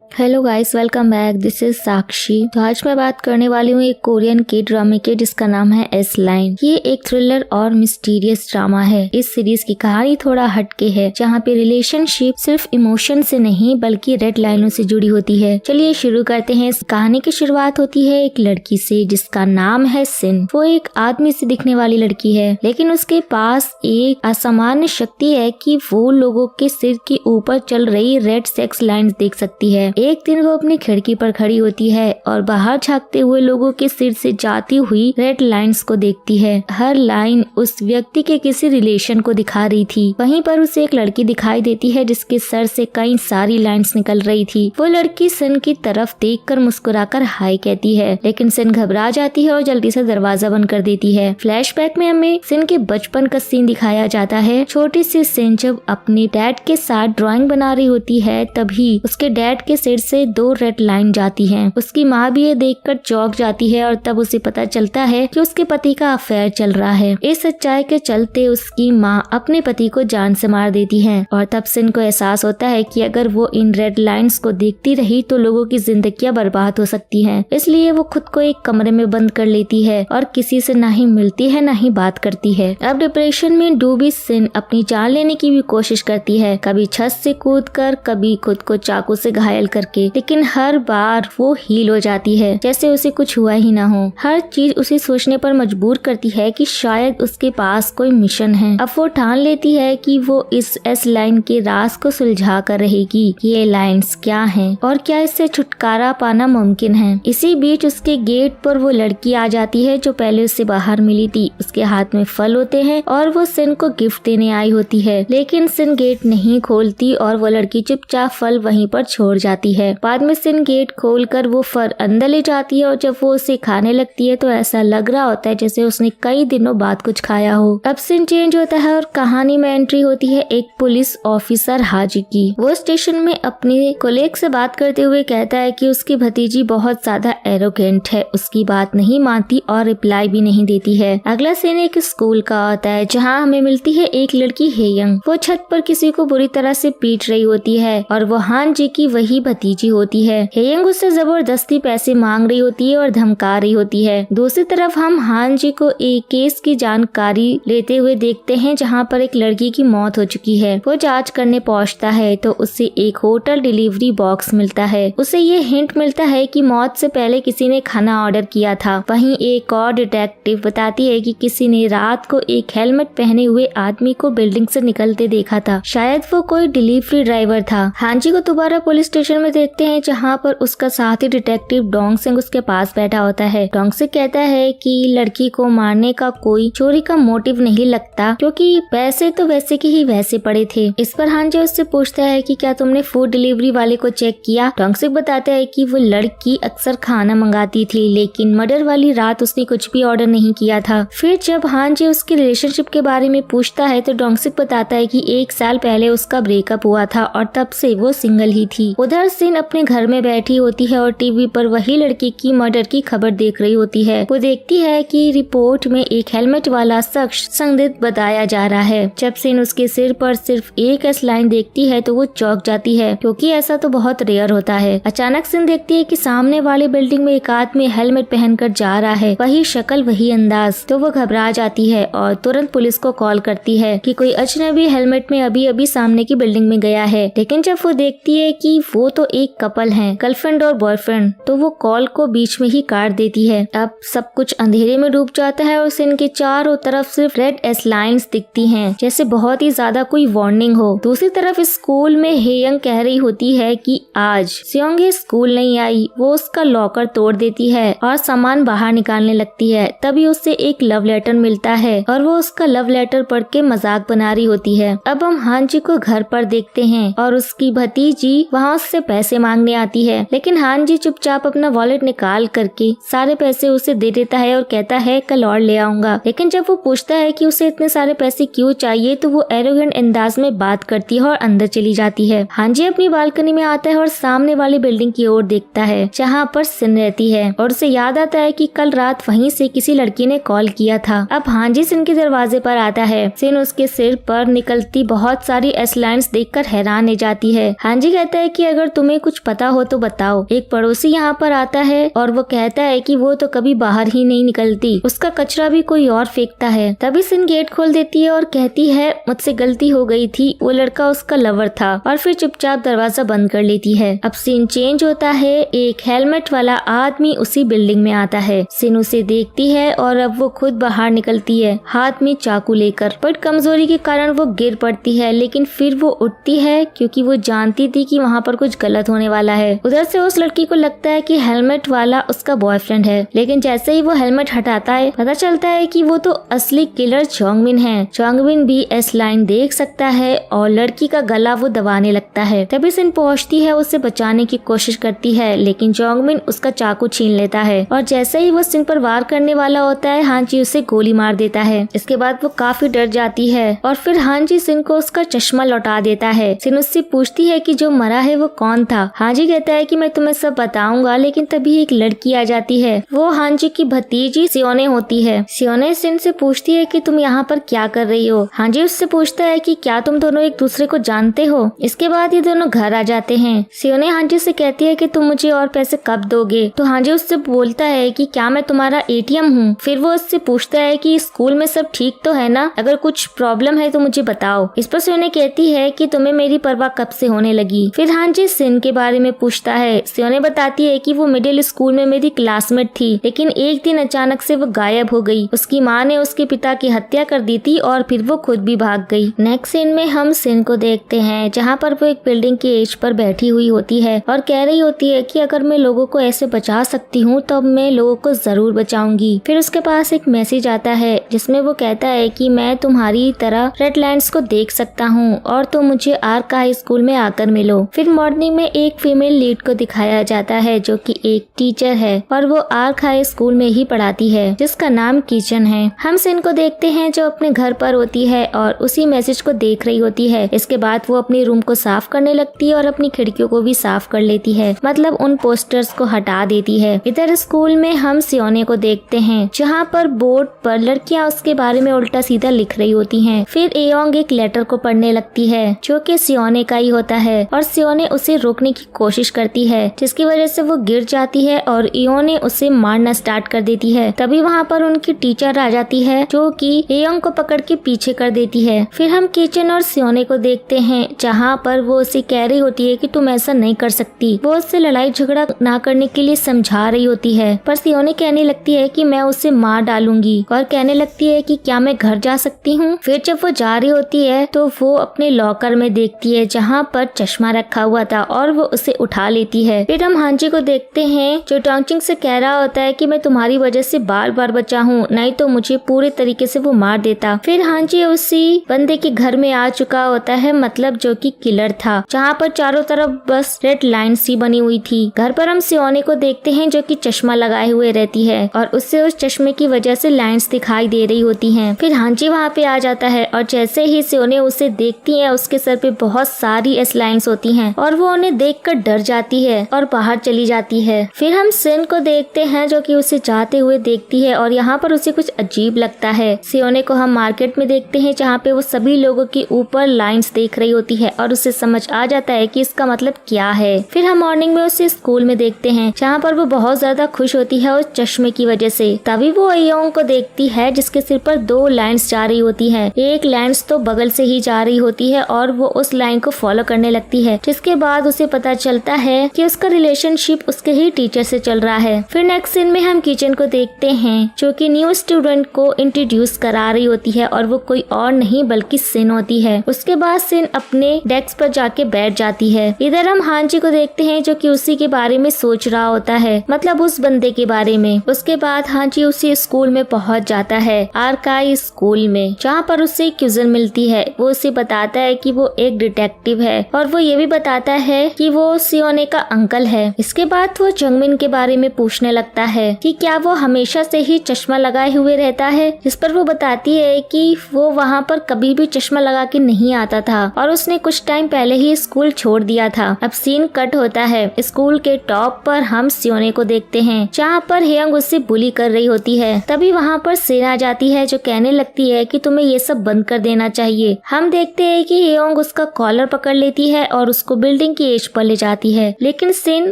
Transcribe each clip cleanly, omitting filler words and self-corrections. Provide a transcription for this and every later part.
Hello guys, welcome back. This is Sakshi. तो आज मैं बात करने वाली हूँ एक कोरियन के ड्रामे की जिसका नाम है एस लाइन। ये एक थ्रिलर और मिस्टीरियस ड्रामा है। इस सीरीज की कहानी थोड़ा हटके है, जहाँ पे रिलेशनशिप सिर्फ इमोशन से नहीं बल्कि रेड लाइनों से जुड़ी होती है। चलिए शुरू करते हैं। इस कहानी की शुरुआत होती है एक लड़की से जिसका नाम है सिन। वो एक आदमी से दिखने वाली लड़की है, लेकिन उसके पास एक असामान्य शक्ति है कि वो लोगों के सिर के ऊपर चल रही रेड सेक्स लाइन्स देख सकती है। एक दिन वो अपनी खिड़की पर खड़ी होती है और बाहर झांकते हुए लोगों के सिर से जाती हुई रेड लाइन्स को देखती है। हर लाइन उस व्यक्ति के किसी रिलेशन को दिखा रही थी। वहीं पर उसे एक लड़की दिखाई देती है जिसके सर से कई सारी लाइन्स निकल रही थी। वो लड़की सिन की तरफ देखकर मुस्कुराकर हाय कहती है, लेकिन सिन घबरा जाती है और जल्दी से दरवाजा बंद कर देती है। फ्लैशबैक में हमें सिन के बचपन का सीन दिखाया जाता है। छोटी सी सिन जब अपने डैड के साथ ड्राइंग बना रही होती है, तभी उसके डैड के सिर से 2 रेड लाइन जाती हैं। उसकी माँ भी ये देखकर चौंक जाती है और तब उसे पता चलता है कि उसके पति का अफेयर चल रहा है। इस सच्चाई के चलते उसकी माँ अपने पति को जान से मार देती है और तब सिन को एहसास होता है कि अगर वो इन रेड लाइन्स को देखती रही तो लोगों की जिंदगियां बर्बाद हो सकती हैं। इसलिए वो खुद को एक कमरे में बंद कर लेती है और किसी से ना ही मिलती है ना ही बात करती है। अब डिप्रेशन में डूबी सिन अपनी जान लेने की भी कोशिश करती है, कभी छत से कूदकर, कभी खुद को चाकू से घायल करके, लेकिन हर बार वो हील हो जाती है जैसे उसे कुछ हुआ ही ना हो। हर चीज उसे सोचने पर मजबूर करती है कि शायद उसके पास कोई मिशन है। अब वो ठान लेती है कि वो इस एस लाइन के राज को सुलझा कर रहेगी। ये लाइन्स क्या हैं और क्या इससे छुटकारा पाना मुमकिन है। इसी बीच उसके गेट पर वो लड़की आ जाती है जो पहले उससे बाहर मिली थी। उसके हाथ में फल होते हैं और वो सिन को गिफ्ट देने आई होती है, लेकिन सिन गेट नहीं खोलती और वो लड़की चुपचाप फल वहीं पर छोड़ जाती है। बाद में सिन गेट खोलकर वो फल अंदर ले जाती है और जब वो उसे खाने लगती है तो ऐसा लग रहा होता है जैसे उसने कई दिनों बाद कुछ खाया हो। अब सिन चेंज होता है और कहानी में एंट्री होती है एक पुलिस ऑफिसर हाजी की। वो स्टेशन में अपने कोलीग से बात करते हुए कहता है कि उसकी भतीजी बहुत ज्यादा एरोगेंट है, उसकी बात नहीं मानती और रिप्लाई भी नहीं देती है। अगला सीन एक स्कूल का होता है जहाँ हमें मिलती है एक लड़की हेयंग। वो छत पर किसी को बुरी तरह से पीट रही होती है और वो हान जी की वही भतीजी होती है। हेयंग उससे जबरदस्ती पैसे मांग रही होती है और धमका रही होती है। दूसरी तरफ हम हान जी को एक केस की जानकारी लेते हुए देखते हैं जहाँ पर एक लड़की की मौत हो चुकी है। वो जांच करने पहुँचता है तो उससे एक होटल डिलीवरी बॉक्स मिलता है। उसे ये हिंट मिलता है कि मौत से पहले किसी ने खाना ऑर्डर किया था। वहीं एक और डिटेक्टिव बताती है कि किसी ने रात को एक हेलमेट पहने हुए आदमी को बिल्डिंग से निकलते देखा था। शायद वो कोई डिलीवरी ड्राइवर था। हान जी को दोबारा पुलिस स्टेशन में देखते हैं जहाँ पर उसका साथी डिटेक्टिव डोंग सिंह उसके पास बैठा होता है। डोंग सिंह कहता है कि लड़की को मारने का कोई चोरी का मोटिव नहीं लगता क्योंकि पैसे तो वैसे के ही वैसे पड़े थे। इस पर हान जी उससे पूछता है कि क्या तुमने फूड डिलीवरी वाले को चेक किया। डोंग सिंह बताता है कि वो लड़की अक्सर खाना मंगाती थी, लेकिन मर्डर वाली रात उसने कुछ भी ऑर्डर नहीं किया था। फिर जब हान जी उसके रिलेशनशिप के बारे में पूछता है तो डोंग सिंह बताता है कि 1 साल पहले उसका ब्रेकअप हुआ था और तब से वो सिंगल ही थी। उधर सिन अपने घर में बैठी होती है और टीवी पर वही लड़की की मर्डर की खबर देख रही होती है। वो देखती है कि रिपोर्ट में एक हेलमेट वाला शख्स संदिग्ध बताया जा रहा है। जब सिन उसके सिर पर सिर्फ एक एस लाइन देखती है तो वो चौंक जाती है क्योंकि ऐसा तो बहुत रेयर होता है। अचानक सिन देखती है कि सामने वाली बिल्डिंग में एक आदमी हेलमेट पहनकर जा रहा है, वही शक्ल वही अंदाज। तो वो घबरा जाती है और तुरंत पुलिस को कॉल करती है कि कोई अजनबी हेलमेट में अभी अभी सामने की बिल्डिंग में गया है। लेकिन जब वो देखती है कि वो तो एक कपल है, गर्लफ्रेंड और बॉयफ्रेंड, तो वो कॉल को बीच में ही काट देती है। अब सब कुछ अंधेरे में डूब जाता है और सिन के चारों तरफ सिर्फ रेड एस लाइन्स दिखती हैं, जैसे बहुत ही ज्यादा कोई वार्निंग हो। दूसरी तरफ स्कूल में हेयंग कह रही होती है कि आज सियोंगे स्कूल नहीं आई। वो उसका लॉकर तोड़ देती है और सामान बाहर निकालने लगती है। तभी उससे एक लव लेटर मिलता है और वो उसका लव लेटर पढ़ के मजाक बना रही होती है। अब हम हान जी को घर पर देखते हैं और उसकी भतीजी वहाँ उससे पैसे मांगने आती है, लेकिन हान जी चुपचाप अपना वॉलेट निकाल करके सारे पैसे उसे दे देता है और कहता है कल और ले आऊंगा। लेकिन जब वो पूछता है कि उसे इतने सारे पैसे क्यों चाहिए तो वो एरोगेंट अंदाज में बात करती है और अंदर चली जाती है। हान जी अपनी बालकनी में आता है और सामने वाली बिल्डिंग की ओर देखता है जहाँ पर सिन रहती है और उसे याद आता है कि कल रात वहीं से किसी लड़की ने कॉल किया था। अब हान जी सिन के दरवाजे पर आता है। सिन उसके सिर पर निकलती बहुत सारी एस लाइन्स देखकर हैरान हो जाती है। हान जी कहता है कि अगर तुम्हें कुछ पता हो तो बताओ। एक पड़ोसी यहाँ पर आता है और वो कहता है कि वो तो कभी बाहर ही नहीं निकलती, उसका कचरा भी कोई और फेंकता है। तभी सिन गेट खोल देती है और कहती है मुझसे गलती हो गई थी, वो लड़का उसका लवर था, और फिर चुपचाप दरवाजा बंद कर लेती है। अब सीन चेंज होता है, एक हेलमेट वाला आदमी उसी बिल्डिंग में आता है। सिन उसे देखती है और अब वो खुद बाहर निकलती है हाथ में चाकू लेकर, बट कमजोरी के कारण वो गिर पड़ती है, लेकिन फिर वो उठती है क्योंकि वो जानती थी कि वहाँ पर कुछ गलत होने वाला है। उधर से उस लड़की को लगता है कि हेलमेट वाला उसका बॉयफ्रेंड है, लेकिन जैसे ही वो हेलमेट हटाता है पता चलता है कि वो तो असली किलर चोंगमिन है। चोंगमिन भी एस लाइन देख सकता है और लड़की का गला वो दबाने लगता है। तभी सिन पहुंचती है, उसे बचाने की कोशिश करती है, लेकिन चोंगमिन उसका चाकू छीन लेता है और जैसे ही वो सिन पर वार करने वाला होता है हांजी उसे गोली मार देता है। इसके बाद वो काफी डर जाती है और फिर हांजी सिन को उसका चश्मा लौटा देता है। सिन उससे पूछती है कि जो मरा है वो कौन था। हांजी कहता है कि मैं तुम्हें सब बताऊंगा, लेकिन तभी एक लड़की आ जाती है। वो हांजी की भतीजी सियोने होती है। सियोने सिन से पूछती है कि तुम यहाँ पर क्या कर रही हो। हांजी उससे पूछता है कि क्या तुम दोनों एक दूसरे को जानते हो। इसके बाद ये दोनों घर आ जाते हैं। सियोने हांजी से कहती है कि तुम मुझे और पैसे कब दोगे। तो हांजी उससे बोलता है कि क्या मैं तुम्हारा एटीएम हूँ। फिर वो उससे पूछता है कि स्कूल में सब ठीक तो है ना, अगर कुछ प्रॉब्लम है तो मुझे बताओ। इस पर सियोने कहती है कि तुम्हें मेरी परवाह कब से होने लगी। फिर हांजी सिन के बारे में पूछता है। सियोने बताती है कि वो मिडिल स्कूल में मेरी क्लासमेट थी, लेकिन एक दिन अचानक से वो गायब हो गई। उसकी माँ ने उसके पिता की हत्या कर दी थी और फिर वो खुद भी भाग गई। नेक्स्ट सीन में हम सिन को देखते हैं जहाँ पर वो एक बिल्डिंग के एज पर बैठी हुई होती है और कह रही होती है कि अगर मैं लोगों को ऐसे बचा सकती हूँ तो मैं लोगों को जरूर बचाऊंगी। फिर उसके पास एक मैसेज आता है जिसमें वो कहता है कि मैं तुम्हारी तरह रेडलैंड्स को देख सकता हूँ और तुम मुझे आर्क हाई स्कूल में आकर मिलो। फिर मॉर्निंग में एक फीमेल लीड को दिखाया जाता है जो कि एक टीचर है और वो आर्क हाई स्कूल में ही पढ़ाती है, जिसका नाम किचन है। हम सिन को देखते हैं जो अपने घर पर होती है और उसी मैसेज को देख रही होती है। इसके बाद वो अपने रूम को साफ करने लगती है और अपनी खिड़कियों को भी साफ कर लेती है, मतलब उन पोस्टर्स को हटा देती है। इधर स्कूल में हम सियोने को देखते हैं जहाँ पर बोर्ड पर लड़कियां उसके बारे में उल्टा सीधा लिख रही होती हैं। फिर एयोंग एक लेटर को पढ़ने लगती है जो कि सियोने का ही होता है और सियोने उसे रोकने की कोशिश करती है, जिसकी वजह से वो गिर जाती है और एयोने उसे मारना स्टार्ट कर देती है। तभी वहाँ पर उनकी टीचर आ जाती है जो कि एयोंग को पकड़ के पीछे कर देती है। फिर हम किचन और सियोने को देखते हैं जहाँ पर वो उसे कह रही होती है कि तुम ऐसा नहीं कर सकती। वो उससे लड़ाई झगड़ा ना करने के लिए समझा रही होती है, पर सियोने कहने लगती है कि मैं उसे मार डालूंगी और कहने लगती है कि क्या मैं घर जा सकती हूँ। फिर जब वो जा रही होती है तो वो अपने लॉकर में देखती है जहाँ पर चश्मा रखा हुआ था और वो उसे उठा लेती है। फिर हम हांजी को देखते हैं जो टोंगचिंग से कह रहा होता है कि मैं तुम्हारी वजह से बार बार बचा हूँ, नहीं तो मुझे पूरे तरीके से वो मार देता। फिर हांजी उसी बंदे के घर में आ चुका होता है, मतलब जो कि किलर था, जहाँ पर चारों तरफ बस रेड लाइन सी बनी हुई थी। घर पर हम सियोने को देखते हैं जो कि चश्मा लगाए हुए रहती है और उससे उस चश्मे की वजह से लाइंस दिखाई दे रही होती हैं। फिर हांजी वहाँ पे आ जाता है और जैसे ही सियोने उसे देखती है उसके सर पे बहुत सारी एस लाइंस होती हैं और वो उन्हें देखकर डर जाती है और बाहर चली जाती है। फिर हम सिन को देखते हैं जो कि उसे जाते हुए देखती है और यहाँ पर उसे कुछ अजीब लगता है। सियोने को हम मार्केट में देखते हैं जहाँ पे वो सभी लोगों के ऊपर लाइंस देख रही होती है और उसे समझ आ जाता है कि इसका मतलब क्या है। फिर हम मॉर्निंग में उसे स्कूल में देखते हैं जहाँ पर वो बहुत ज्यादा खुश होती है उस चश्मे की वजह से। तभी वो एयोंग को देखती है जिसके सिर पर 2 लाइंस जा रही होती है। एक लाइंस तो बगल से ही जा रही होती है और वो उस लाइन को फॉलो करने लगती है, जिसके बाद उसे पता चलता है कि उसका रिलेशनशिप उसके ही टीचर से चल रहा है। फिर नेक्स्ट सीन में हम किचन को देखते हैं जो कि न्यू स्टूडेंट को इंट्रोड्यूस करा रही होती है और वो कोई और नहीं बल्कि सिन होती है। उसके बाद सिन अपने डेस्क पर जाके बैठ जाती है। इधर हम हांजी को देखते हैं जो कि उसी के बारे में सोच रहा होता है, मतलब उस बंदे के बारे में। उसके बाद हांजी उसी स्कूल में पहुंच जाता है, आर्काई स्कूल में, जहाँ पर उसे क्यूजन मिलती है। वो उसे बताता है कि वो एक डिटेक्टिव है और वो ये भी बताता है कि वो सियोने का अंकल है। इसके बाद वो चंगमिन के बारे में पूछने लगता है कि क्या वो हमेशा से ही चश्मा लगाए हुए रहता है, जिस पर वो बताती है कि वो वहाँ पर कभी भी चश्मा लगा के नहीं आता था और उसने कुछ टाइम पहले ही स्कूल छोड़ दिया था। अब सीन कट होता है स्कूल के टॉप पर हम सियोने को देखते हैं जहाँ पर हेयोंग उससे बुली कर रही होती है। तभी वहाँ पर सिन आ जाती है जो कहने लगती है कि तुम्हें ये सब बंद कर देना चाहिए। हम देखते हैं कि हेयोंग उसका कॉलर पकड़ लेती है और उसको बिल्डिंग की एज पर ले जाती है, लेकिन सिन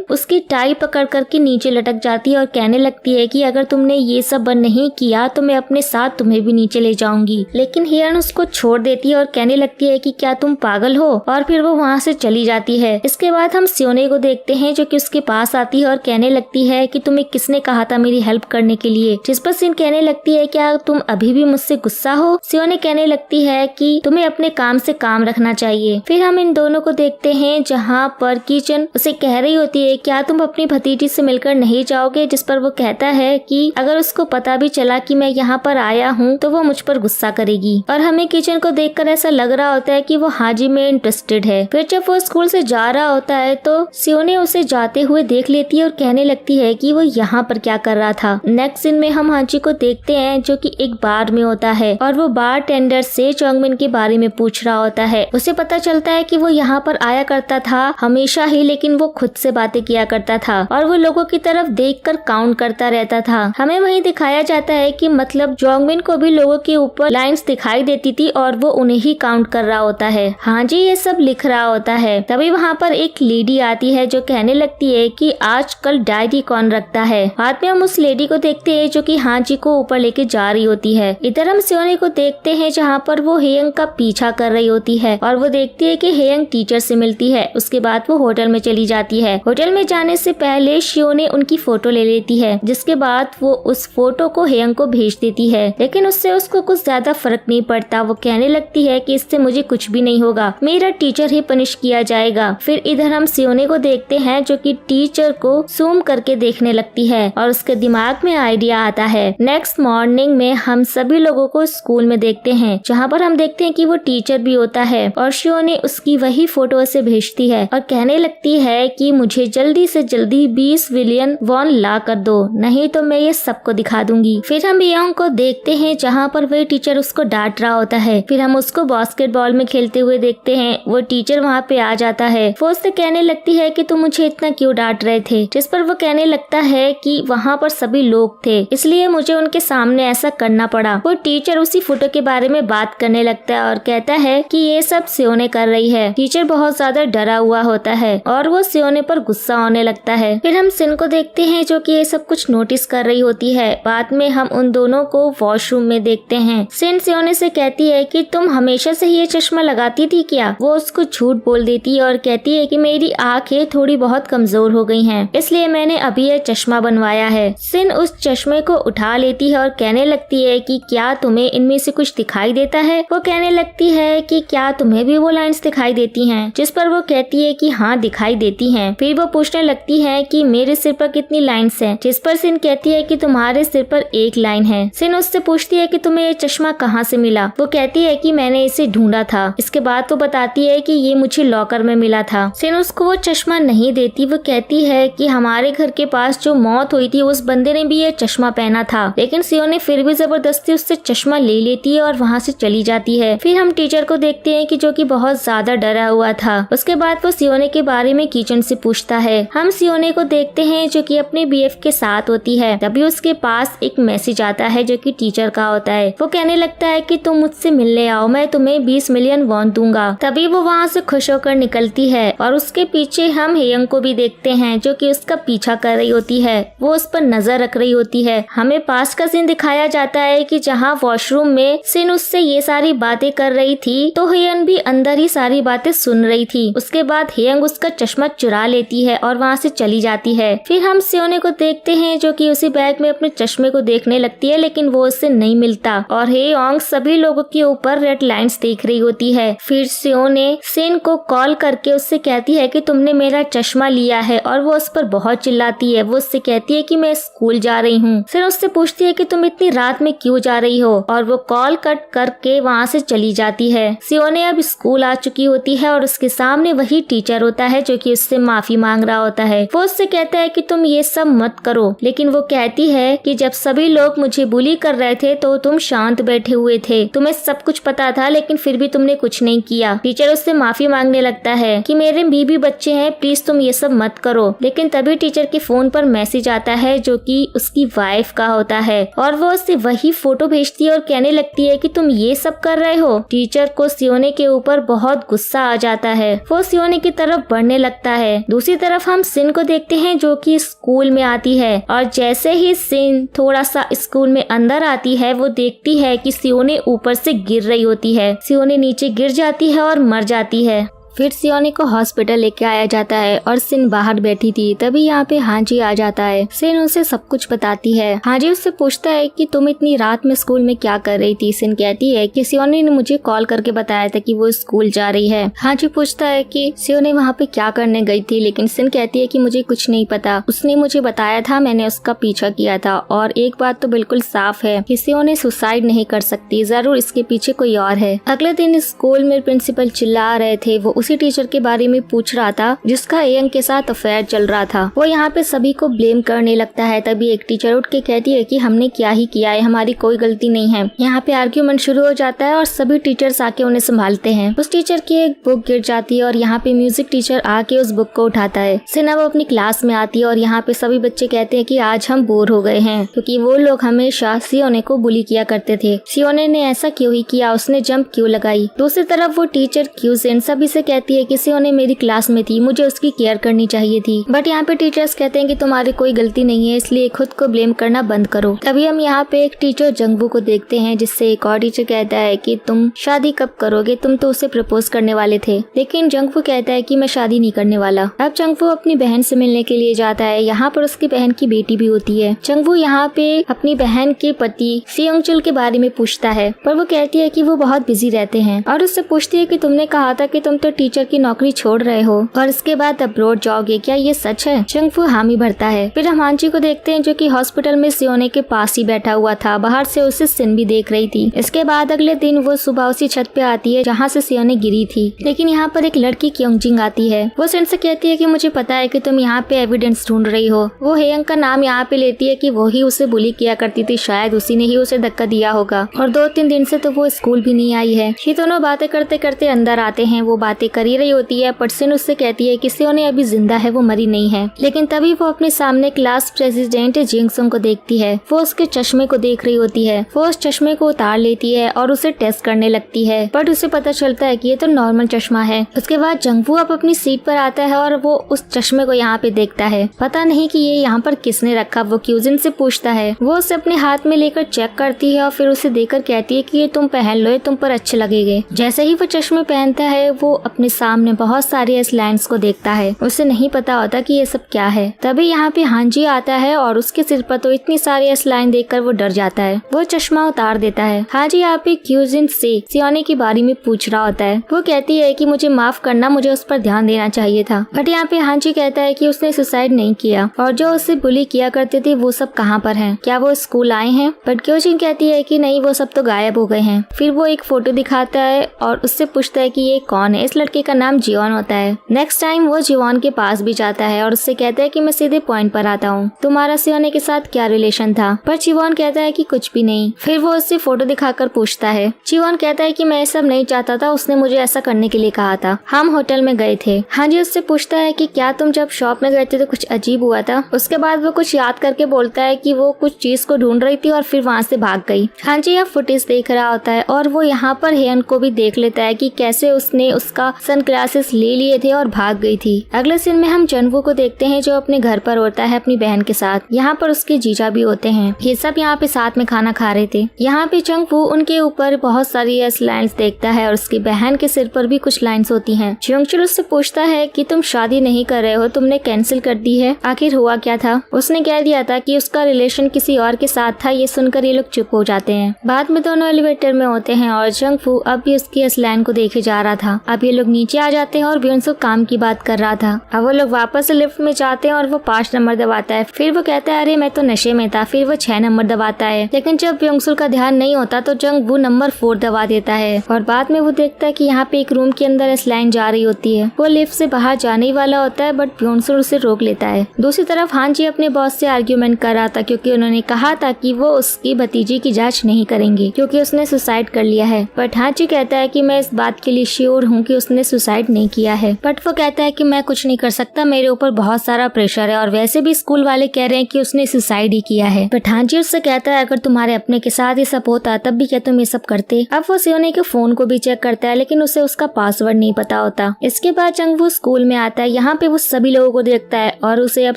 उसकी टाई पकड़ करके नीचे लटक जाती है और कहने लगती है कि अगर तुमने ये सब बंद नहीं किया तो मैं अपने साथ तुम्हें भी नीचे ले जाऊंगी। लेकिन हेयन उसको छोड़ देती है और कहने लगती है कि क्या तुम पागल हो, और फिर वो वहाँ से चली जाती है। इसके बाद हम सियोने को देखते हैं जो कि उसके पास आती है और कहने लगती है कि तुम्हें किसने कहा था मेरी हेल्प करने के लिए, जिस पर सिन कहने लगती है क्या तुम अभी भी मुझसे गुस्सा हो। सियोने कहने लगती है कि तुम्हें अपने काम से काम रखना चाहिए। फिर हम इन दोनों को देखते हैं जहाँ पर किचन उसे कह रही होती है क्या तुम अपनी भतीजी से मिलकर नहीं जाओगे, जिस पर वो कहता है कि अगर उसको पता भी चला कि मैं यहाँ पर आया हूँ तो वो मुझ पर गुस्सा करेगी। और हमें किचन को देखकर ऐसा लग रहा होता है कि वो हाजी में इंटरेस्टेड है। फिर जब वो स्कूल से जा रहा होता है तो सियोने उसे जाते हुए देख लेती है और कहने लगती है कि वो यहाँ पर क्या कर रहा था। नेक्स्ट सीन में हम हाजी को देखते हैं जो कि एक बार में होता है और वो बार टेंडर से चोंगमिन के बारे में पूछ रहा होता है। उसे पता चलता है कि वो यहाँ पर आया करता था हमेशा ही, लेकिन वो खुद से बातें किया करता था और वो लोगों की तरफ देखकर काउंट करता रहता था। हमें वहीं दिखाया जाता है कि मतलब जोंगमिन को भी लोगों के ऊपर लाइंस दिखाई देती थी और वो उन्हें ही काउंट कर रहा होता है। हाँ जी, ये सब लिख रहा होता है। तभी वहाँ पर एक लेडी आती है जो कहने लगती है कि आजकल डायरी कौन रखता है। बाद में हम उस लेडी को देखते हैं जो कि हाँ जी को ऊपर लेके जा रही होती है। इधर हम सियोने को देखते हैं जहाँ पर वो हेयंग का पीछा कर रही होती है और वो देखती है कि हेयंग टीचर से मिलती है। उसके बाद वो होटल में चली जाती है। होटल में जाने से पहले सियोने उनकी फोटो ले लेती है, जिसके बाद वो उस फोटो को हेयंग को भेज देती है, लेकिन उससे उसको कुछ ज्यादा फर्क नहीं पड़ता। वो कहने लगती है कि इससे मुझे कुछ भी नहीं होगा, मेरा टीचर ही पनिश किया जाएगा। फिर इधर हम सियोने को देखते हैं जो कि टीचर को जूम करके देखने लगती है और उसके दिमाग में आइडिया आता है। नेक्स्ट मॉर्निंग में हम सभी लोगों को स्कूल में देखते हैं जहाँ पर हम देखते हैं कि वो टीचर भी होता है और सियोने उसकी वही फोटो से भेजती है और कहने लगती है कि मुझे जल्दी से जल्दी 20 बिलियन वॉन ला कर दो, नहीं तो मैं ये सबको दिखा दूंगी। फिर हम योंग को देखते हैं जहाँ पर वही टीचर उसको डांट रहा होता है। फिर हम उसको बास्केटबॉल में खेलते हुए देखते हैं। वो टीचर वहाँ पे आ जाता है। वो उससे कहने लगती है कि तुम मुझे इतना क्यों डांट रहे थे, जिस पर वो कहने लगता है कि वहाँ पर सभी लोग थे इसलिए मुझे उनके सामने ऐसा करना पड़ा। वो टीचर उसी फोटो के बारे में बात करने लगता है और कहता है कि ये सब सियोने कर रही है। टीचर बहुत ज्यादा डरा हुआ होता है और वो सियोने पर गुस्सा होने लगता है। फिर हम सिन को देखते हैं जो कि ये सब कुछ नोटिस कर रही होती है। बाद में हम उन दोनों को वॉशरूम में देखते हैं। सिन सियोने से कहती है कि तुम हमेशा से ही ये चश्मा लगाती थी क्या। वो उसको झूठ बोल देती है और कहती है कि मेरी आंखें थोड़ी बहुत कमजोर हो गई हैं, इसलिए मैंने अभी ये चश्मा बनवाया है। सिन उस चश्मे को उठा लेती है और कहने लगती है कि क्या तुम्हें इनमें से कुछ दिखाई देता है। वो कहने लगती है कि क्या तुम्हें भी वो लाइंस दिखाई देती हैं, जिस पर वो कहती है कि हाँ दिखाई देती हैं। फिर वो पूछने लगती है कि मेरे सिर पर कितनी लाइंस हैं, जिस पर सिन कहती है कि तुम्हारे सिर पर एक लाइन है। सिन उससे पूछती है कि तुम्हें ये चश्मा कहाँ से मिला। वो कहती है कि मैंने इसे ढूंढा था। इसके बाद वो बताती है कि ये मुझे लॉकर में मिला था। सिन उसको वो चश्मा नहीं देती। वो कहती है कि हमारे घर के पास जो मौत हुई थी उस बंदे ने भी ये चश्मा पहना था, लेकिन सियोने फिर भी जबरदस्ती उससे चश्मा ले लेती है और वहाँ से चली जाती है। फिर हम टीचर को देखते हैं कि जो कि बहुत ज्यादा डरा हुआ था। उसके बाद वो सियोने के बारे में किचन से पूछता है। हम सियोने को देखते हैं जो कि अपने बीएफ के साथ होती है। तभी उसके पास एक मैसेज आता है जो कि टीचर का होता है। वो कहने लगता है कि तुम मुझसे मिलने आओ, मैं तुम्हें 20 मिलियन वॉन दूंगा। तभी वो वहाँ से खुश होकर निकलती है और उसके पीछे हम हेयंग को भी देखते हैं जो कि उसका पीछा कर रही होती है। वो उस पर नजर रख रही होती है। हमें पास का सीन दिखाया जाता है कि जहाँ वॉशरूम में सिन उससे ये सारी बातें कर रही थी तो हेयंग भी अंदर ही सारी बातें सुन रही थी। उसके बाद हेयंग उसका चश्मा चुरा लेती है और वहाँ से चली जाती है। फिर हम सियोने को देखते हैं जो कि उसी बैग में अपने चश्मे को देखने लगती है, लेकिन वो उससे नहीं मिलता और हेयंग सभी लोगों के ऊपर रेड लाइंस देख रही होती है। फिर सियोने सिन को कॉल करके उससे कहती है कि तुमने मेरा चश्मा लिया है और वो उस पर बहुत चिल्लाती है। वो उससे कहती है कि मैं स्कूल जा रही हूँ। सिन उससे पूछती है कि तुम इतनी रात में क्यों जा रही हो और वो कॉल कट करके वहाँ से चली जाती है। सियोने अब स्कूल आ चुकी होती है और उसके सामने वही टीचर होता है जो कि उससे माफी मांग रहा होता है। वो उससे कहता है कि तुम ये सब मत करो, लेकिन वो कहती है कि जब सभी लोग मुझे बुली कर रहे थे तो तुम शांत बैठे हुए थे, तुम्हें सब कुछ पता था लेकिन फिर भी तुमने कुछ नहीं किया। टीचर उससे माफी मांगने लगता है कि मेरे बीबी बच्चे हैं, प्लीज तुम ये सब मत करो। लेकिन तभी टीचर के फोन पर मैसेज आता है जो कि उसकी वाइफ का होता है और वो उससे वही फोटो भेजती है और कहने लगती है कि तुम ये सब कर रहे हो। टीचर को सियोने के ऊपर बहुत गुस्सा आ जाता है। वो सियोने सियोने की तरफ बढ़ने लगता है। दूसरी तरफ हम सिन को देखते हैं जो कि स्कूल में आती है और जैसे ही सिन थोड़ा सा स्कूल में अंदर आती है वो देखती है कि सियोने ऊपर से गिर रही होती है। सियोने नीचे गिर जाती है और मर जाती है। फिर सियोने को हॉस्पिटल लेके आया जाता है और सिन बाहर बैठी थी। तभी यहाँ पे हांजी आ जाता है। सिन उसे सब कुछ बताती है। हांजी उससे पूछता है कि तुम इतनी रात में स्कूल में क्या कर रही थी। सिन कहती है कि सियोने ने मुझे कॉल करके बताया था कि वो स्कूल जा रही है। हांजी पूछता है कि सियोने वहाँ पे क्या करने गई थी, लेकिन सिन कहती है कि मुझे कुछ नहीं पता, उसने मुझे बताया था, मैंने उसका पीछा किया था। और एक बात तो बिल्कुल साफ है कि सियोने सुसाइड नहीं कर सकती, जरूर इसके पीछे कोई और है। अगले दिन स्कूल में प्रिंसिपल चिल्ला रहे थे। वो उसी टीचर के बारे में पूछ रहा था जिसका एयंग के साथ अफेयर चल रहा था। वो यहाँ पे सभी को ब्लेम करने लगता है। तभी एक टीचर उठ के कहती है कि हमने क्या ही किया है, हमारी कोई गलती नहीं है। यहाँ पे आर्ग्यूमेंट शुरू हो जाता है और सभी टीचर्स आके उन्हें संभालते हैं। उस टीचर की एक बुक गिर जाती है और यहाँ पे म्यूजिक टीचर आके उस बुक को उठाता है। सिन अब अपनी क्लास में आती है और यहाँ पे सभी बच्चे कहते हैं कि आज हम बोर हो गए हैं क्योंकि वो लोग हमेशा सियोने को बुली किया करते थे। सियोने ने ऐसा क्यों ही किया, उसने जंप क्यों लगाई। दूसरी तरफ वो टीचर क्यूजिन सभी से कहती है कि सियोने मेरी क्लास में थी, मुझे उसकी केयर करनी चाहिए थी। बट यहाँ पे टीचर्स कहते हैं कि तुम्हारी कोई गलती नहीं है, इसलिए खुद को ब्लेम करना बंद करो। तभी हम यहाँ पे एक टीचर जंगवू को देखते हैं जिससे एक और टीचर कहता है कि तुम शादी कब करोगे, तुम तो उसे प्रपोज करने वाले थे। लेकिन जंगवू कहता है कि मैं शादी नहीं करने वाला। अब जंगवू अपनी बहन से मिलने के लिए जाता है। यहाँ पर उसकी बहन की बेटी भी होती है। जंगवू यहाँ पे अपनी बहन के पति सियोंगचुल के बारे में पूछता है पर वो कहती है कि वो बहुत बिजी रहते हैं और उससे पूछती है कि तुमने कहा था कि तुम तो टीचर की नौकरी छोड़ रहे हो और इसके बाद अब्रॉड जाओगे, क्या ये सच है। जंगवू हामी भरता है। फिर हम हांजी को देखते हैं जो कि हॉस्पिटल में सियोने के पास ही बैठा हुआ था। बाहर से उसे सिन भी देख रही थी। इसके बाद अगले दिन वो सुबह उसी छत पे आती है जहाँ से सियोने गिरी थी। लेकिन यहाँ पर एक लड़की क्योंगजिंग आती है। वो सिन से कहती है कि मुझे पता है कि तुम यहाँ पे एविडेंस ढूंढ रही हो। वो हेयंग का नाम यहाँ पे लेती है कि वो ही उसे बुली किया करती थी, शायद उसी ने ही उसे धक्का दिया होगा और 2-3 दिन से तो वो स्कूल भी नहीं आई है। ये दोनों बातें करते करते अंदर आते हैं। वो बातें कर ही रही होती है पर सिन उससे कहती है कि सियोने अभी जिंदा है, वो मरी नहीं है। लेकिन तभी वो अपने सामने क्लास प्रेसिडेंट जिंगसुंग को देखती है। वो उसके चश्मे को देख रही होती है। वो उस चश्मे को उतार लेती है और उसे टेस्ट करने लगती है बट उसे पता चलता है कि ये तो नॉर्मल चश्मा है। उसके बाद जंगवू अब अपनी सीट पर आता है और वो उस चश्मे को यहाँ पे देखता है। पता नहीं कि ये यहाँ पर किसने रखा। वो क्यूजिन से पूछता है। वो उसे अपने हाथ में लेकर चेक करती है और फिर उसे देकर कहती है कि ये तुम पहन लो, ये तुम पर अच्छे लगेंगे। जैसे ही वो चश्मे पहनता है वो अपने सामने बहुत सारी लाइंस को देखता है। उसे नहीं पता होता कि ये सब क्या है। तभी यहाँ पे हांजी आता है और उसके सिर पर तो इतनी सारी लाइन देखकर वो डर जाता है। वो चश्मा उतार देता है। हांजी यहाँ पे क्यूजिन से सियोने के बारे में पूछ रहा होता है। वो कहती है कि मुझे माफ करना, मुझे उस पर ध्यान देना चाहिए था। बट यहाँ पे हांजी कहता है कि उसने सुसाइड नहीं किया और जो उसे बुली किया करते थे वो सब कहाँ पर हैं? क्या वो स्कूल आए हैं? बट क्यूजिन कहती है कि नहीं, वो सब तो गायब हो गए हैं। फिर वो एक फोटो दिखाता है और उससे पूछता है कि ये कौन है। इस लड़के का नाम जियोन होता है। नेक्स्ट टाइम वो जियोन के पास भी जाता है और उससे कहता है कि मैं सीधे पॉइंट पर आता हूँ, तुम्हारा सियोने के साथ क्या रिलेशन था? पर जियोन कहता है कि कुछ भी नहीं। फिर वो उससे फोटो दिखाकर पूछता है। जियोन कहता है कि मैं सब नहीं चाहता था, उसने मुझे ऐसा करने के लिए कहा था। हम होटल में गए थे। हांजी उससे पूछता है कि क्या तुम जब शॉप में गए थे तो कुछ अजीब हुआ था? उसके बाद वो कुछ याद करके बोलता है कि वो कुछ चीज को ढूंढ रही थी और फिर वहाँ से भाग गई। हांजी यह फुटेज देख रहा होता है और वो यहाँ पर हेयन को भी देख लेता है कि कैसे उसने उसका सनग्लासेस ले लिए थे और भाग गई थी। अगले सीन में हम जंगवू को देखते हैं जो अपने घर पर होता है अपनी बहन के साथ। यहाँ पर उसके जीजा भी होते हैं। ये सब यहाँ पे साथ में खाना खा रहे थे। यहाँ पे जंगवू उनके ऊपर बहुत सारी लाइंस देखता है और उसकी बहन के सिर पर भी कुछ लाइंस होती हैं। जियोंगचुल उससे पूछता है कि तुम शादी नहीं कर रहे हो, तुमने कैंसिल कर दी है, आखिर हुआ क्या था? उसने कह दिया था कि उसका रिलेशन किसी और के साथ था। ये सुनकर ये लोग चुप हो जाते हैं। बाद में दोनों एलिवेटर में होते हैं और जंगवू अब भी उसकी लाइन को देखे जा रहा था। अब ये लोग नीचे आ जाते हैं और ब्योंसू काम की बात कर रहा था। अब वो लोग वापस लिफ्ट में जाते हैं और वो 5 नंबर दबाता है। फिर वो कहता है अरे मैं तो नशे में था। फिर वो 6 नंबर दबाता है। लेकिन जब ब्योंसू का ध्यान नहीं होता तो जंगवू नंबर 4 दबा देता है और बाद में वो देखता है कि यहाँ पे एक रूम के अंदर लाइन जा रही होती है। वो लिफ्ट से बाहर जाने ही वाला होता है बट ब्योंसू उसे रोक लेता है। दूसरी तरफ हांजी अपने बॉस से आर्ग्यूमेंट कर रहा था क्योंकि उन्होंने कहा था कि वो उसकी भतीजी की जांच नहीं करेंगे क्योंकि उसने सुसाइड कर लिया है। बट हांजी कहता है कि मैं इस बात के लिए श्योर हूँ कि उसने उसने सुसाइड नहीं किया है। बट वो कहता है कि मैं कुछ नहीं कर सकता, मेरे ऊपर बहुत सारा प्रेशर है और वैसे भी स्कूल वाले कह रहे हैं कि उसने सुसाइड ही किया है। बट हांजी उससे कहता है अगर तुम्हारे अपने के साथ ये सब होता तब भी क्या तुम ये सब करते। अब वो सियोने के फोन को भी चेक करता है लेकिन उसे उसका पासवर्ड नहीं पता होता। इसके बाद चंगवू स्कूल में आता है, यहाँ पे वो सभी लोगों को देखता है और उसे अब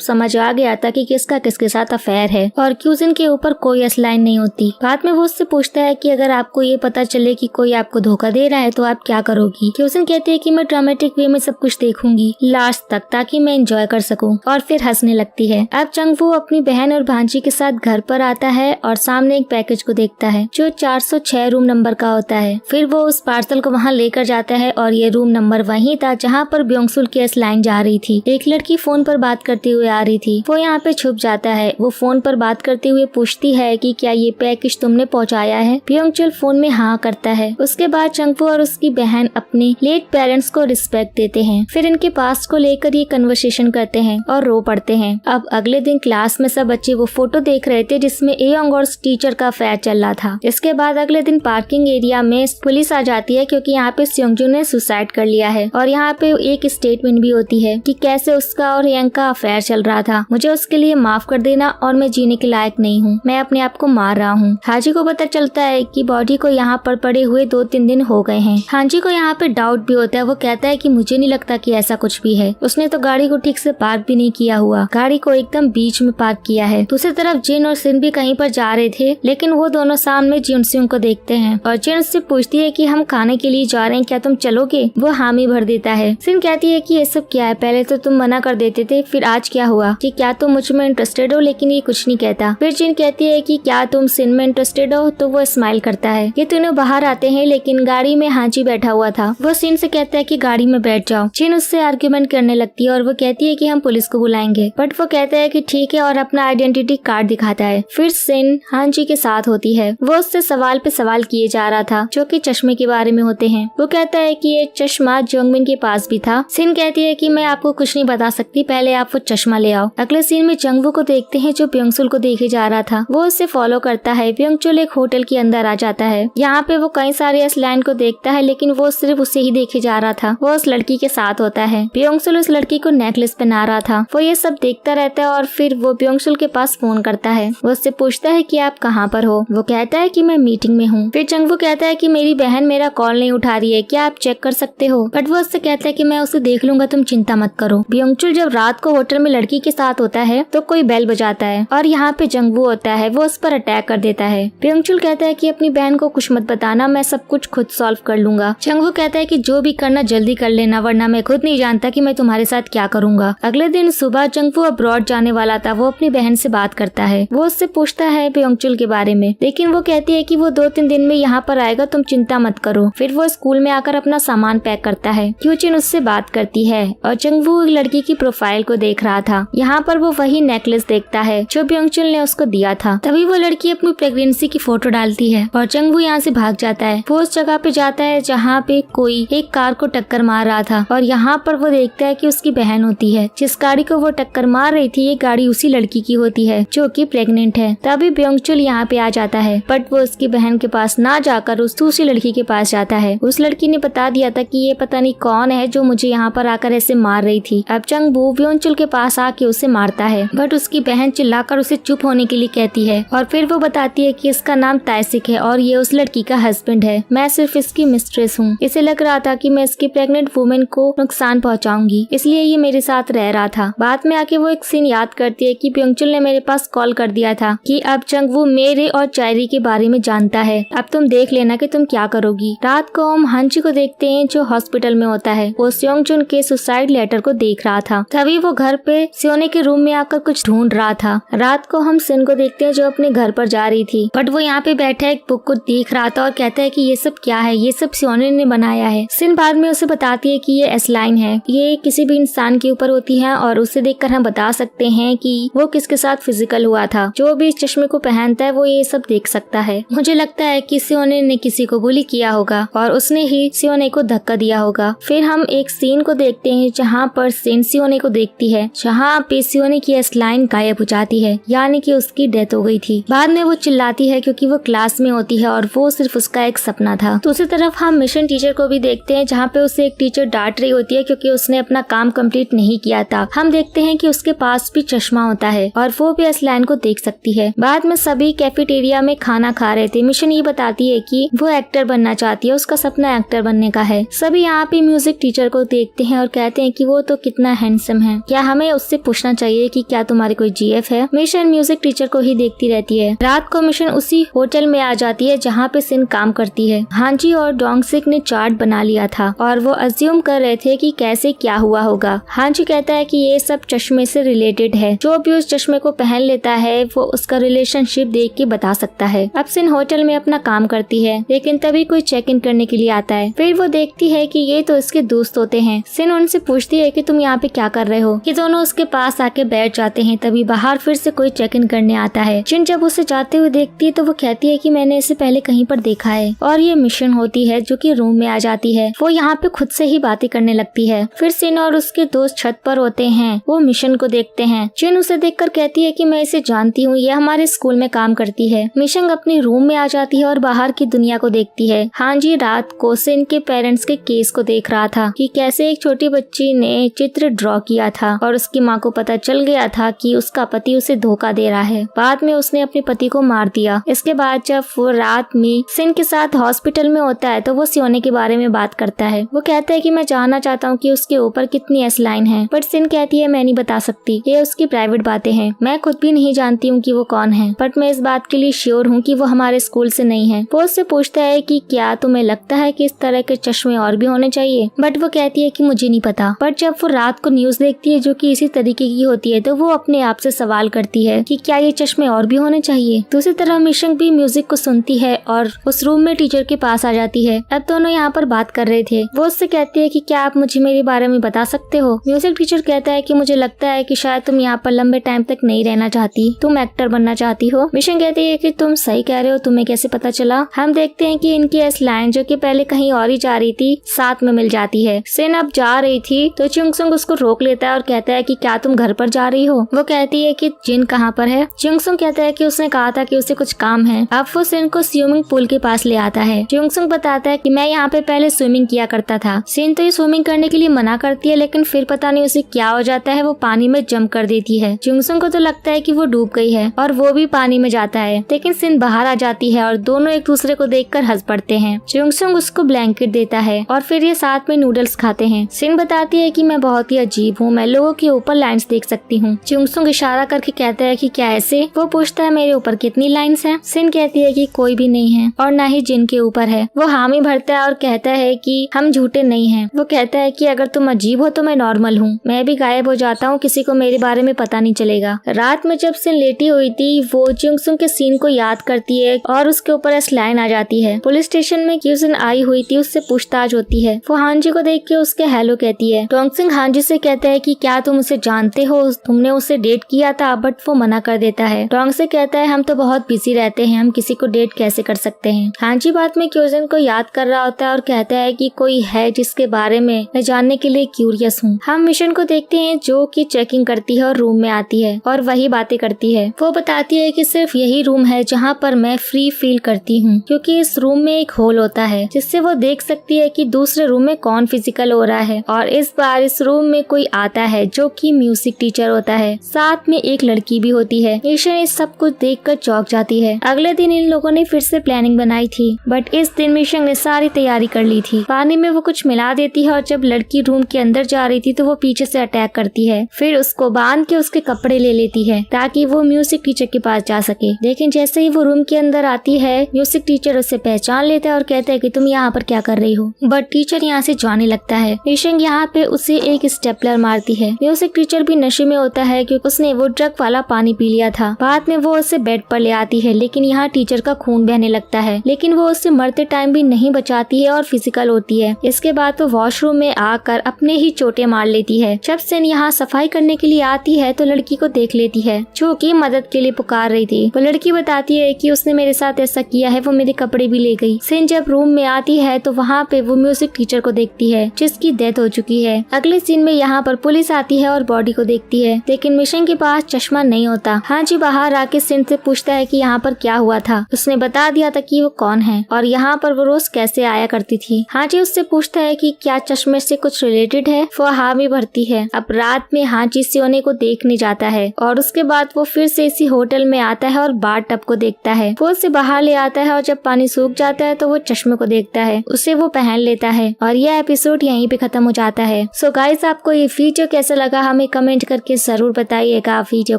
समझ आ गया था कि किसका किसके साथ अफेयर है और क्यूजिन के ऊपर कोई एसलाइन नहीं होती। बाद में वो उससे पूछता है कि अगर आपको ये पता चले कि कोई आपको धोखा दे रहा है तो आप क्या करोगी। क्यूजिन कहती है कि मैं ड्रामेटिक वे में सब कुछ देखूंगी लास्ट तक ताकि मैं एंजॉय कर सकूं और फिर हंसने लगती है। अब चंगवू अपनी बहन और भांजी के साथ घर पर आता है और सामने एक पैकेज को देखता है जो 406 रूम नंबर का होता है। फिर वो उस पार्सल को वहाँ लेकर जाता है और ये रूम नंबर वही था जहाँ पर ब्योंगसुल की एसलाइन जा रही थी। एक लड़की फोन पर बात करते हुए आ रही थी, वो यहाँ पे छुप जाता है। वो फोन पर बात करते हुए पूछती है कि क्या ये पैकेज तुमने पहुँचाया है। ब्योंगचुल फोन में हाँ करता है। उसके बाद चंगवू और उसकी बहन अपने लेट पेरेंट्स को रिस्पेक्ट देते हैं। फिर इनके पास्ट को लेकर ये कन्वर्सेशन करते हैं और रो पड़ते हैं। अब अगले दिन क्लास में सब बच्चे वो फोटो देख रहे थे जिसमें एयोंग और टीचर का अफेयर चल रहा था। इसके बाद अगले दिन पार्किंग एरिया में पुलिस आ जाती है क्योंकि यहाँ पे सेयोंगजू ने सुसाइड कर लिया है और यहाँ पे एक स्टेटमेंट भी होती है कि कैसे उसका और यंग का अफेयर चल रहा था, मुझे उसके लिए माफ कर देना और मैं जीने के लायक नहीं हूँ, मैं अपने आप को मार रहा हूँ। हाजी को पता चलता है कि बॉडी को यहाँ पर पड़े हुए 2-3 दिन हो गए हैं। हाजी को यहाँ पे डाउट भी होता है। वो कहता है कि मुझे नहीं लगता कि ऐसा कुछ भी है, उसने तो गाड़ी को ठीक से पार्क भी नहीं किया हुआ, गाड़ी को एकदम बीच में पार्क किया है। दूसरी तरफ जिन और सिन भी कहीं पर जा रहे थे लेकिन वो दोनों सामने जिनसियों को देखते हैं और जिन उससे पूछती है कि हम खाने के लिए जा रहे हैं, क्या तुम चलोगे। वो हामी भर देता है। सिन कहती है कि ये सब क्या है, पहले तो तुम मना कर देते थे, फिर आज क्या हुआ कि क्या तुम मुझ में इंटरेस्टेड हो, लेकिन ये कुछ नहीं कहता। फिर जिन कहती है कि क्या तुम सिन में इंटरेस्टेड हो, तो वो स्माइल करता है। ये तीनों बाहर आते हैं लेकिन गाड़ी में हांची बैठा हुआ था। वो सिन से कहता है कि गाड़ी में बैठ जाओ। जिन उससे आर्ग्यूमेंट करने लगती है और वो कहती है कि हम पुलिस को बुलाएंगे, बट वो कहता है कि ठीक है और अपना आइडेंटिटी कार्ड दिखाता है। फिर सिन हांची के साथ होती है। वो उससे सवाल पे सवाल किए जा रहा था जो कि चश्मे के बारे में होते हैं। वो कहता है कि ये चश्मा जोंगमिन के पास भी था। सिन कहती है कि मैं आपको कुछ नहीं बता सकती, पहले आप वो चश्मा ले आओ। अगले सीन में जंगवू को देखते हैं जो ब्योंगसुल को देखे जा रहा था। वो उससे फॉलो करता है। ब्योंगचुल एक होटल के अंदर आ जाता है। यहाँ पे वो कई सारे एसलाइन को देखता है लेकिन वो सिर्फ उसे ही देखे जा रहा था। वो उस लड़की के साथ होता है। ब्योंगसुल उस लड़की को नेकलेस पहना रहा था। वो ये सब देखता रहता है और फिर वो ब्योंगसुल के पास फोन करता है। वो उससे पूछता है कि आप कहाँ पर हो। वो कहता है कि मैं मीटिंग में हूँ। फिर जंगवू कहता है कि मेरी बहन मेरा कॉल नहीं उठा रही है, क्या आप चेक कर सकते हो। बट वो उससे कहता है कि मैं उसे देख लूंगा, तुम चिंता मत करो। ब्योंगचुल जब रात को होटल में लड़की के साथ होता है तो कोई बेल बजाता है और यहाँ पे जंगवू होता है। वो उस पर अटैक कर देता है। ब्योंगचुल कहता है कि अपनी बहन को कुछ मत बताना, मैं सब कुछ खुद सॉल्व कर लूंगा। जंगवू कहता है कि जो भी करना जल्दी कर लेना, वरना मैं खुद नहीं जानता कि मैं तुम्हारे साथ क्या करूंगा। अगले दिन सुबह जंगवू अब्रॉड जाने वाला था। वो अपनी बहन से बात करता है। वो उससे पूछता है ब्योंगचुल के बारे में, लेकिन वो कहती है कि वो 2-3 दिन में यहाँ पर आएगा, तुम चिंता मत करो। फिर वो स्कूल में आकर अपना सामान पैक करता है। क्यूचिन उससे बात करती है और जंगवू लड़की की प्रोफाइल को देख रहा था। यहाँ पर वो वही नेकलेस देखता है जो ब्योंगचुल ने उसको दिया था। तभी वो लड़की अपनी प्रेगनेंसी की फोटो डालती है और जंगवू यहाँ से भाग जाता है। वो उस जगह पे जाता है जहाँ पे कोई एक कार को टक्कर मार रहा था और यहाँ पर वो देखता है कि उसकी बहन होती है। जिस गाड़ी को वो टक्कर मार रही थी ये गाड़ी उसी लड़की की होती है जो कि प्रेग्नेंट है। तभी ब्योंगचुल यहाँ पे आ जाता है बट वो उसकी बहन के पास ना जाकर उस दूसरी लड़की के पास जाता है। उस लड़की ने बता दिया था कि ये पता नहीं कौन है जो मुझे यहाँ पर आकर ऐसे मार रही थी। अब जंगवू ब्योंगचुल के पास आके उसे मारता है बट उसकी बहन चिल्लाकर उसे चुप होने के लिए कहती है और फिर वो बताती है कि इसका नाम ताइसिक है और ये उस लड़की का हस्बैंड है, मैं सिर्फ इसकी मिस्ट्रेस हूँ। इसे लग रहा था कि मैं इसकी प्रेग्नेंट वुमेन को नुकसान पहुँचाऊंगी, इसलिए ये मेरे साथ रह रहा था। बाद में आके वो एक सीन याद करती है कि ब्योंगचुल ने मेरे पास कॉल कर दिया था कि अब जंगवू मेरे और चायरी के बारे में जानता है, अब तुम देख लेना कि तुम क्या करोगी। रात को हम हांची को देखते हैं जो हॉस्पिटल में होता है। वो सेयोंगजुन के सुसाइड लेटर को देख रहा था। तभी वो घर पे सियोने के रूम में आकर कुछ ढूंढ रहा था। रात को हम सिन को देखते हैं जो अपने घर पर जा रही थी बट वो यहाँ पे बैठा एक बुक को देख रहा था और कहता है कि ये सब क्या है, ये सब सियोने ने बनाया है। सिन बाद में उसे बताती है कि ये एसलाइन है, ये किसी भी इंसान के ऊपर होती है और उसे देखकर हम बता सकते हैं कि वो किसके साथ फिजिकल हुआ था। जो भी इस चश्मे को पहनता है वो ये सब देख सकता है। मुझे लगता है कि सियोने ने किसी को बुली किया होगा और उसने ही सियोने को धक्का दिया होगा। फिर हम एक सीन को देखते हैं जहाँ पर सिन सियोने को देखती है, जहाँ पे सियोने की एसलाइन गायब हो जाती है, यानी कि उसकी डेथ हो गई थी। बाद में वो चिल्लाती है क्योंकि वो क्लास में होती है और वो सिर्फ उसका एक सपना था। दूसरी तरफ हम मिशन टीचर को भी देखते हैं जहाँ पे उसे एक टीचर डांट रही होती है क्योंकि उसने अपना काम कंप्लीट नहीं किया था। हम देखते हैं कि उसके पास भी चश्मा होता है और वो भी एसलाइन को देख सकती है। बाद में सभी कैफेटेरिया में खाना खा रहे थे। मिशन ये बताती है कि वो एक्टर बनना चाहती है, उसका सपना एक्टर बनने का है। सभी यहाँ पे म्यूजिक टीचर को देखते हैं और कहते हैं कि वो तो कितना हैंडसम है, क्या हमें उससे पूछना चाहिए कि क्या तुम्हारी कोई जीएफ है। मिशन म्यूजिक टीचर को ही देखती रहती है। रात को मिशन उसी होटल में आ जाती है जहाँ पे सिन काम करती है। हांजी और डोंगसिक ने चार्ट बना लिया था और वो अज्यूम कर रहे थे कि कैसे क्या हुआ होगा। हांजी कहता है कि ये सब चश्मे से रिलेटेड है, जो भी उस चश्मे को पहन लेता है वो उसका रिलेशनशिप देख के बता सकता है। अब सिन होटल में अपना काम करती है, लेकिन तभी कोई चेक इन करने के लिए आता है। फिर वो देखती है कि ये तो इसके दोस्त होते हैं। सिन उनसे पूछती है कि तुम यहाँ पे क्या कर रहे हो। ये दोनों उसके पास आके बैठ जाते हैं। तभी बाहर फिर से कोई चेक इन करने आता है। जिन जब उसे जाते हुए देखती है तो वो कहती है कि मैंने इसे पहले कहीं पर देखा है, और ये मिशन होती है जो कि रूम में आ जाती है। वो यहाँ पे खुद से ही बातें करने लगती है। फिर सिन और उसके दोस्त छत पर होते हैं। वो मिशन को देखते हैं। जिन उसे देखकर कहती है कि मैं इसे जानती हूँ, ये हमारे स्कूल में काम करती है। मिशन अपने रूम में आ जाती है और बाहर की दुनिया को देखती है। हांजी रात को सिन के पेरेंट्स के केस को देख रहा था कि कैसे एक छोटी बच्ची ने चित्र ड्रॉ किया था और उसकी माँ को पता चल गया था कि उसका पति उसे धोखा दे रहा है। बाद में उसने अपने पति को मार दिया। इसके बाद जब वो रात में सिन के साथ हॉस्पिटल में होता है तो वो सोने के बारे में बात करता है। वो कहता है कि मैं जानना चाहता हूँ कि उसके ऊपर कितनी एसलाइन है, बट सिन कहती है मैं नहीं बता सकती, ये उसकी प्राइवेट बातें हैं। मैं खुद भी नहीं जानती हूँ कि वो कौन है, बट मैं इस बात के लिए श्योर हूँ कि वो हमारे स्कूल से नहीं है। वो उससे पूछता है कि क्या तुम्हें लगता है कि इस तरह के चश्मे और भी होने चाहिए, बट वो कहती है कि मुझे नहीं पता। बट जब वो रात को न्यूज देखती है जो कि इसी तरीके की होती है तो वो अपने आप से सवाल करती है कि क्या ये चश्मे और भी होने चाहिए। दूसरी तरह मिशन भी म्यूजिक को सुनती है और उस रूम में टीचर के पास आ जाती है। अब दोनों यहाँ पर बात कर रहे थे। वो उससे कहती है कि क्या आप मुझे मेरे बारे में बता सकते हो। म्यूजिक टीचर कहता है कि मुझे लगता है कि शायद तुम यहाँ पर लंबे टाइम तक नहीं रहना चाहती, तुम एक्टर बनना चाहती हो। मिशन कहती है कि तुम सही कह रहे हो, तुम्हें कैसे पता चला। हम देखते हैं कि इनकी एसलाइन जो कि पहले कहीं और ही जा रही थी साथ में मिल जाती है। सिन अब जा रही थी तो चुंगसुंग उसको रोक लेता है और कहता है कि क्या तुम घर पर जा रही हो। वो कहती है कि जिन कहाँ पर है। चुंगसुंग कहता है कि उसने कहा था कि उसे कुछ काम है। अब वो सिन को स्विमिंग पूल के पास ले आता है। चुंगसुंग बताता है कि मैं यहाँ पे पहले स्विमिंग किया करता था। सिन तो ये स्विमिंग करने के लिए मना करती है, लेकिन फिर पता नहीं उसे क्या हो जाता है, वो पानी में जंप कर देती है। चुंगसुंग को तो लगता है कि वो डूब गई है और वो भी पानी में जाता है, लेकिन सिन बाहर आ जाती है और दोनों एक दूसरे को देखकर हंस पड़ते हैं। चुंगसुंग उसको ब्लैंकेट देता है और फिर ये साथ में नूडल्स खाते हैं। सिन बताती है कि मैं बहुत ही अजीब हूँ, मैं लोगों के ऊपर लाइंस देख सकती हूँ। चुंगसुंग इशारा करके कहता है कि क्या ऐसे। वो पूछता है मेरे ऊपर कितनी लाइंस हैं। सिन कहती है कि कोई भी नहीं है और ना ही जिन के ऊपर है। वो हामी भरता है और कहता है कि हम झूठे नहीं हैं। वो कहता है कि अगर तुम अजीब हो तो मैं नॉर्मल हूँ, मैं भी गायब हो जाता हूँ, किसी को मेरे बारे में पता नहीं चलेगा। रात में जब सिन लेटी हुई थी वो चुंगसुंग के सीन को याद करती है और उसके ऊपर एसलाइन आ जाती है। पुलिस स्टेशन में क्यूजिन आई हुई थी, उससे पूछताछ होती है। वो हांजी को देख के उसके हेलो कहती है। डोंगसिंग हांजी से कहता है कि क्या तुम उसे जानते हो, तुमने उसे डेट किया था, बट वो मना कर देता है। डोंग से कहता है हम तो बहुत बिजी रहते हैं, हम किसी को डेट कैसे कर सकते हैं। हांजी बात में क्यूजिन को याद कर रहा होता है और कहता है कि कोई है जिसके बारे में मैं जानने के लिए क्यूरियस हूँ। हम मिशन को देखते हैं जो कि चेकिंग करती है और रूम में आती है और वही बातें करती है। वो बताती है कि सिर्फ यही रूम है जहाँ पर मैं फ्री फील करती हूँ, क्योंकि इस रूम में एक होल होता है जिससे वो देख सकती है कि दूसरे रूम में कौन फिजिकल हो रहा है। और इस बार इस रूम में कोई आता है जो कि म्यूजिक टीचर होता है, साथ में एक लड़की भी होती है। मिशन इस सब कुछ देखकर चौंक जाती है। अगले दिन इन लोगों ने फिर से प्लानिंग बनाई थी, बट इस दिन मिशन ने सारी तैयारी कर ली थी। पानी में वो कुछ मिला देती है और जब लड़की रूम के अंदर जा रही थी तो वो पीछे से अटैक करती है। फिर उसको बांध के उसके कपड़े ले लेती है ताकि वो म्यूजिक टीचर के पास जा सके। लेकिन जैसे ही वो रूम के अंदर आती है म्यूजिक टीचर उसे पहचान लेता है और कहता है कि तुम यहाँ पर क्या कर रही हो। बट टीचर यहाँ से जाने लगता है। मिशन यहाँ पे उसे एक स्टेपलर मारती है। म्यूजिक टीचर भी नशे में होता है क्योंकि उसने वो ड्रग वाला पानी पी लिया था। बाद में वो उसे बेड पर ले आती है, लेकिन यहाँ टीचर का खून बहने लगता है, लेकिन वो उसे मरते टाइम भी नहीं बचाती है और फिजिकल होती है। इसके बाद वो वॉशरूम में आकर अपने ही चोटें मार लेती है। जब सिन यहाँ सफाई करने के लिए आती है तो लड़की को देख लेती है जो कि मदद के लिए पुकार रही थी। वो लड़की बताती है कि उसने मेरे साथ ऐसा किया है, वो मेरे कपड़े भी ले गई। सिन जब रूम में आती है तो वहाँ पे वो म्यूजिक टीचर को देखती है जिसकी डेथ हो चुकी है। अगले सीन में यहाँ पर पुलिस आती है और बॉडी को देखती है, लेकिन मिशन के पास चश्मा नहीं होता। हांजी बाहर आके सिन से पूछता है कि यहाँ पर क्या हुआ था। उसने बता दिया था कि वो कौन है और यहाँ पर वो रोज कैसे आया करती थी। हांजी हाजी उससे पूछता है कि क्या चश्मे से कुछ रिलेटेड है। वो हाँ भी भरती है। अब रात में हाजी सियोने को देखने जाता है और उसके बाद वो फिर से इसी होटल में आता है और बाथ टब को देखता है। वो उसे बाहर ले आता है और जब पानी सूख जाता है तो वो चश्मे को देखता है, उसे वो पहन लेता है और यह एपिसोड यहीं पे खत्म हो जाता है। सो गाइस, आपको ये वीडियो कैसा लगा हमें कमेंट करके जरूर बताइएगा। वीडियो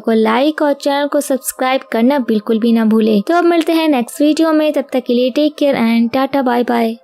को लाइक और चैनल को सब्सक्राइब करना बिल्कुल भी ना भूले। तो अब मिलते हैं नेक्स्ट वीडियो में, तब तक के लिए take care and tata bye bye.